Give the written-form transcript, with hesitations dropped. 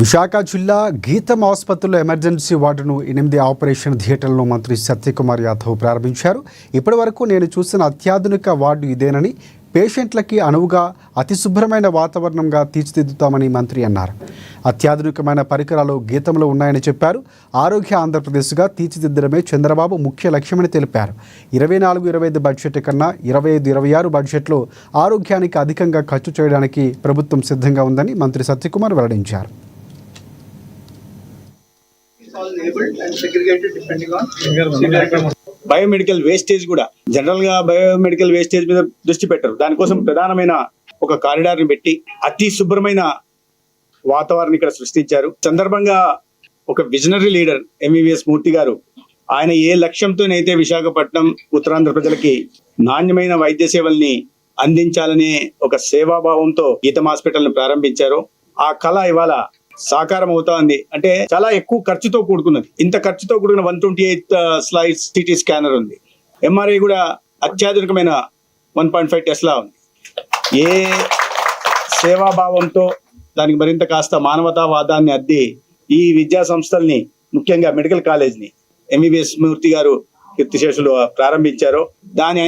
విశాఖ జిల్లా గీతం ఆసుపత్రిలో ఎమర్జెన్సీ వార్డును 8 ఆపరేషన్ థియేటర్లను మంత్రి సత్యకుమార్ యాదవ్ ప్రారంభించారు. ఇప్పటి వరకు నేను చూసిన అత్యాధునిక వార్డు ఇదేనని, పేషెంట్లకి అనువుగా అతి శుభ్రమైన వాతావరణంగా తీర్చిదిద్దుతామని మంత్రి అన్నారు. అత్యాధునికమైన పరికరాలు గీతంలో ఉన్నాయని చెప్పారు. ఆరోగ్య ఆంధ్రప్రదేశ్గా తీర్చిదిద్దడమే చంద్రబాబు ముఖ్య లక్ష్యమని తెలిపారు. 24-25 బడ్జెట్ కన్నా 25-26 బడ్జెట్లో ఆరోగ్యానికి అధికంగా ఖర్చు చేయడానికి ప్రభుత్వం సిద్ధంగా ఉందని మంత్రి సత్యకుమార్ వెల్లడించారు. బయోమెడికల్ వేస్టేజ్ కూడా జనరల్ గా బయోమెడికల్ వేస్టేజ్ మీద దృష్టి పెట్టరు. దానికోసం ప్రధానమైన ఒక కారిడార్ ని పెట్టి అతి శుభ్రమైన వాతావరణం ఇక్కడ సృష్టించారు. సందర్భంగా ఒక విజనరీ లీడర్ ఎంవీవీఎస్ మూర్తి గారు ఆయన ఏ లక్ష్యంతోనైతే విశాఖపట్నం ఉత్తరాంధ్ర ప్రజలకి నాణ్యమైన వైద్య సేవల్ని అందించాలనే ఒక సేవాభావంతో గీతం హాస్పిటల్ ని ప్రారంభించారో ఆ కళ ఇవాళ సాకారం అవుతా ఉంది. అంటే చాలా ఎక్కువ ఖర్చుతో కూడుకున్నది. ఇంత ఖర్చుతో కూడుకున్న 128 స్లైడ్స్ సిటీ స్కానర్ ఉంది. ఎంఆర్ఐ కూడా అత్యాధునికమైన 1.5 టెస్లా ఉంది. ఏ సేవాభావంతో దానికి మరింత కాస్త మానవతావాదాన్ని అద్ది ఈ విద్యా సంస్థల్ని, ముఖ్యంగా మెడికల్ కాలేజ్ని ఎంబీబీఎస్ మూర్తి గారు కీర్తిశేషులు ప్రారంభించారో దాని